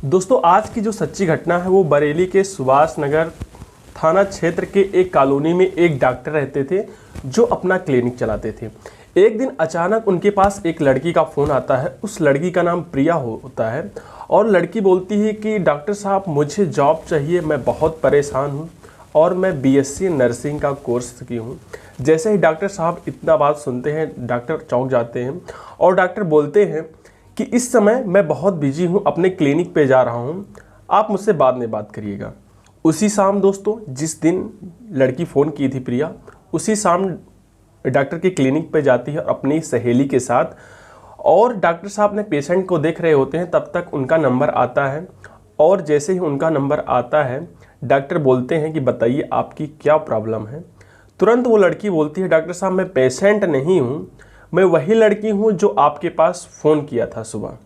दोस्तों आज की जो सच्ची घटना है वो बरेली के सुभाष नगर थाना क्षेत्र के एक कॉलोनी में एक डॉक्टर रहते थे जो अपना क्लिनिक चलाते थे। एक दिन अचानक उनके पास एक लड़की का फ़ोन आता है। उस लड़की का नाम प्रिया होता है और लड़की बोलती है कि डॉक्टर साहब मुझे जॉब चाहिए, मैं बहुत परेशान हूँ और मैं बीएससी नर्सिंग का कोर्स की हूँ। जैसे ही डॉक्टर साहब इतना बात सुनते हैं डॉक्टर चौंक जाते हैं और डॉक्टर बोलते हैं कि इस समय मैं बहुत बिजी हूँ, अपने क्लिनिक पे जा रहा हूँ, आप मुझसे बाद में बात करिएगा। उसी शाम दोस्तों जिस दिन लड़की फ़ोन की थी प्रिया, उसी शाम डॉक्टर के क्लिनिक पे जाती है अपनी सहेली के साथ और डॉक्टर साहब ने पेशेंट को देख रहे होते हैं। तब तक उनका नंबर आता है और जैसे ही उनका नंबर आता है डॉक्टर बोलते हैं कि बताइए आपकी क्या प्रॉब्लम है। तुरंत वो लड़की बोलती है डॉक्टर साहब मैं पेशेंट नहीं हूँ, मैं वही लड़की हूँ जो आपके पास फ़ोन किया था सुबह।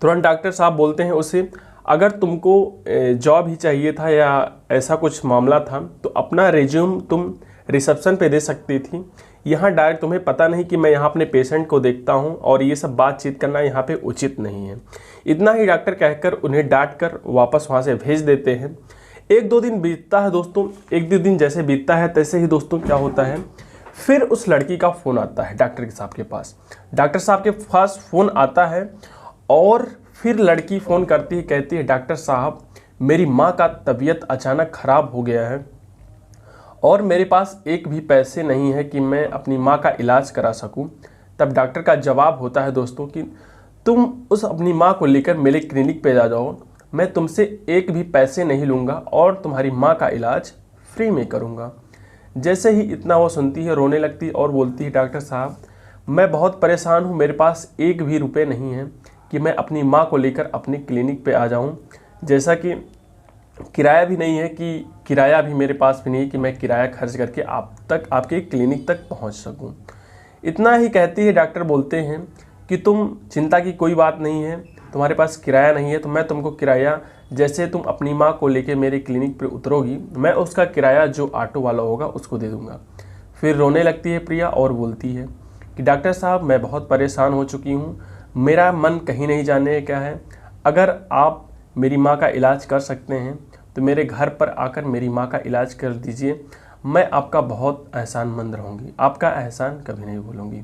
तुरंत डॉक्टर साहब बोलते हैं उसे अगर तुमको जॉब ही चाहिए था या ऐसा कुछ मामला था तो अपना रिज्यूम तुम रिसेप्शन पे दे सकती थी। यहाँ डायरेक्ट तुम्हें पता नहीं कि मैं यहाँ अपने पेशेंट को देखता हूँ और ये सब बातचीत करना यहाँ पे उचित नहीं है। इतना ही डॉक्टर कहकर उन्हें डांट कर वापस वहाँ से भेज देते हैं। एक दो दिन बीतता है दोस्तों। एक दो दिन जैसे बीतता है तैसे ही दोस्तों क्या होता है, फिर उस लड़की का फ़ोन आता है डॉक्टर साहब के पास। डॉक्टर साहब के पास फ़ोन आता है और फिर लड़की फ़ोन करती है, कहती है डॉक्टर साहब मेरी माँ का तबीयत अचानक ख़राब हो गया है और मेरे पास एक भी पैसे नहीं है कि मैं अपनी माँ का इलाज करा सकूं। तब डॉक्टर का जवाब होता है दोस्तों कि तुम उस अपनी माँ को लेकर मेरे क्लिनिक पे जा जाओ, मैं तुमसे एक भी पैसे नहीं लूँगा और तुम्हारी माँ का इलाज फ्री में करूँगा। जैसे ही इतना वो सुनती है रोने लगती है और बोलती है डॉक्टर साहब मैं बहुत परेशान हूँ, मेरे पास एक भी रुपये नहीं है कि मैं अपनी माँ को लेकर अपने क्लिनिक पे आ जाऊँ। जैसा कि किराया भी नहीं है कि किराया भी मेरे पास भी नहीं है कि मैं किराया खर्च करके आपके क्लिनिक तक पहुँच सकूँ। इतना ही कहती है डॉक्टर बोलते हैं कि तुम चिंता की कोई बात नहीं है, तुम्हारे पास किराया नहीं है तो मैं तुमको किराया जैसे तुम अपनी माँ को लेके मेरे क्लिनिक पर उतरोगी मैं उसका किराया जो ऑटो वाला होगा उसको दे दूँगा। फिर रोने लगती है प्रिया और बोलती है कि डॉक्टर साहब मैं बहुत परेशान हो चुकी हूँ, मेरा मन कहीं नहीं जाने क्या है, अगर आप मेरी माँ का इलाज कर सकते हैं तो मेरे घर पर आकर मेरी माँ का इलाज कर दीजिए, मैं आपका बहुत एहसानमंद रहूँगी, आपका एहसान कभी नहीं भूलूँगी।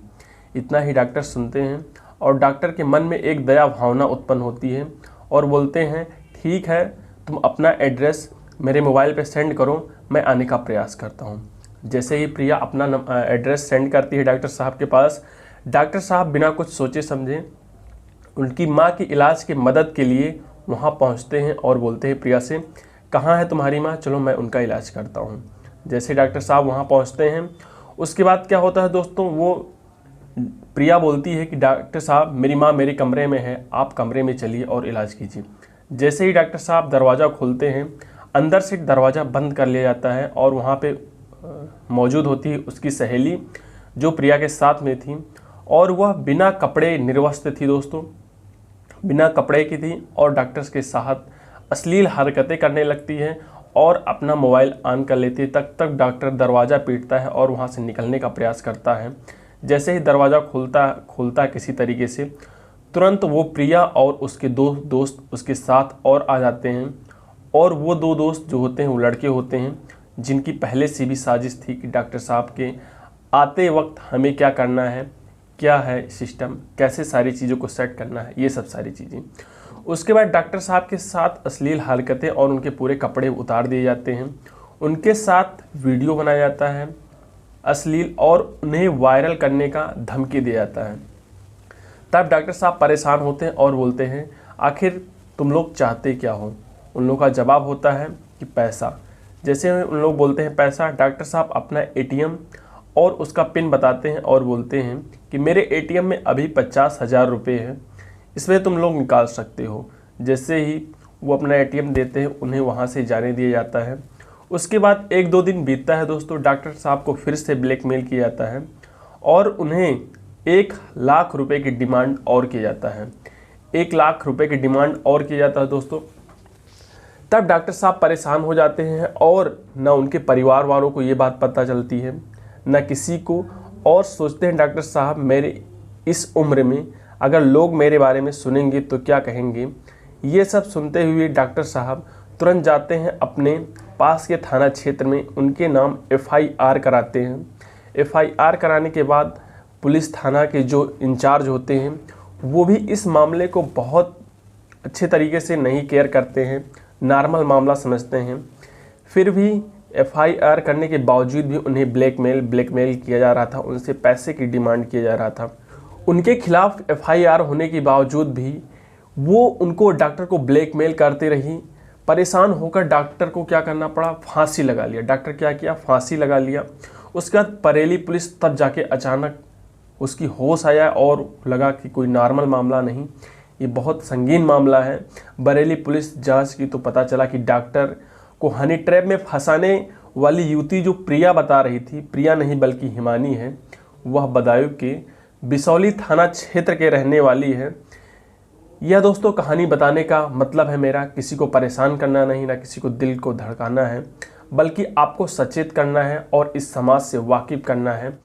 इतना ही डॉक्टर सुनते हैं और डॉक्टर के मन में एक दया भावना उत्पन्न होती है और बोलते हैं ठीक है तुम अपना एड्रेस मेरे मोबाइल पे सेंड करो, मैं आने का प्रयास करता हूँ। जैसे ही प्रिया अपना एड्रेस सेंड करती है डॉक्टर साहब के पास, डॉक्टर साहब बिना कुछ सोचे समझे उनकी माँ की इलाज के मदद के लिए वहाँ पहुँचते हैं और बोलते हैं प्रिया से कहाँ है तुम्हारी माँ, चलो मैं उनका इलाज करता हूँ। जैसे डॉक्टर साहब वहाँ पहुँचते हैं उसके बाद क्या होता है दोस्तों, वो प्रिया बोलती है कि डॉक्टर साहब मेरी माँ मेरे कमरे में है, आप कमरे में चलिए और इलाज कीजिए। जैसे ही डॉक्टर साहब दरवाज़ा खोलते हैं अंदर से दरवाज़ा बंद कर लिया जाता है और वहाँ पे मौजूद होती है उसकी सहेली जो प्रिया के साथ में थी और वह बिना कपड़े निर्वस्त्र थी दोस्तों, बिना कपड़े की थी और डॉक्टर्स के साथ अश्लील हरकतें करने लगती है और अपना मोबाइल ऑन कर लेती है। तब तक डॉक्टर दरवाज़ा पीटता है और वहाँ से निकलने का प्रयास करता है। जैसे ही दरवाज़ा खुलता किसी तरीके से, तुरंत वो प्रिया और उसके दो दोस्त उसके साथ और आ जाते हैं और वो दो दोस्त जो होते हैं वो लड़के होते हैं जिनकी पहले से भी साजिश थी कि डॉक्टर साहब के आते वक्त हमें क्या करना है, क्या है सिस्टम, कैसे सारी चीज़ों को सेट करना है, ये सब सारी चीज़ें। उसके बाद डॉक्टर साहब के साथ अश्लील हरकतें और उनके पूरे कपड़े उतार दिए जाते हैं, उनके साथ वीडियो बनाया जाता है अश्लील और उन्हें वायरल करने का धमकी दिया जाता है। तब डॉक्टर साहब परेशान होते हैं और बोलते हैं आखिर तुम लोग चाहते क्या हो। उन लोगों का जवाब होता है कि पैसा। जैसे उन लोग बोलते हैं पैसा, डॉक्टर साहब अपना एटीएम और उसका पिन बताते हैं और बोलते हैं कि मेरे एटीएम में अभी 50,000 रुपये है, इसमें तुम लोग निकाल सकते हो। जैसे ही वो अपना एटीएम देते हैं उन्हें वहाँ से जाने दिया जाता है। उसके बाद एक दो दिन बीतता है दोस्तों, डॉक्टर साहब को फिर से ब्लैकमेल किया जाता है और उन्हें 1,00,000 रुपये की डिमांड और किया जाता है। 1,00,000 रुपये की डिमांड और किया जाता है दोस्तों। तब डॉक्टर साहब परेशान हो जाते हैं और न उनके परिवार वालों को ये बात पता चलती है न किसी को, और सोचते हैं डॉक्टर साहब मेरे इस उम्र में अगर लोग मेरे बारे में सुनेंगे तो क्या कहेंगे, ये सब सुनते हुए डॉक्टर साहब तुरंत जाते हैं अपने पास के थाना क्षेत्र में, उनके नाम FIR कराते हैं। FIR कराने के बाद पुलिस थाना के जो इंचार्ज होते हैं वो भी इस मामले को बहुत अच्छे तरीके से नहीं केयर करते हैं, नॉर्मल मामला समझते हैं। फिर भी FIR करने के बावजूद भी उन्हें ब्लैकमेल किया जा रहा था, उनसे पैसे की डिमांड किया जा रहा था। उनके खिलाफ FIR होने के बावजूद भी वो उनको डॉक्टर को ब्लैकमेल करते रही। परेशान होकर डॉक्टर को क्या करना पड़ा, फांसी लगा लिया। डॉक्टर क्या किया, फांसी लगा लिया। उसके बाद बरेली पुलिस तब जाके अचानक उसकी होश आया और लगा कि कोई नॉर्मल मामला नहीं, ये बहुत संगीन मामला है। बरेली पुलिस जांच की तो पता चला कि डॉक्टर को हनी ट्रैप में फंसाने वाली युवती जो प्रिया बता रही थी, प्रिया नहीं बल्कि हिमानी है, वह बदायूं के बिसौली थाना क्षेत्र के रहने वाली है। यह दोस्तों कहानी बताने का मतलब है मेरा किसी को परेशान करना नहीं, ना किसी को दिल को धड़काना है, बल्कि आपको सचेत करना है और इस समाज से वाकिफ करना है।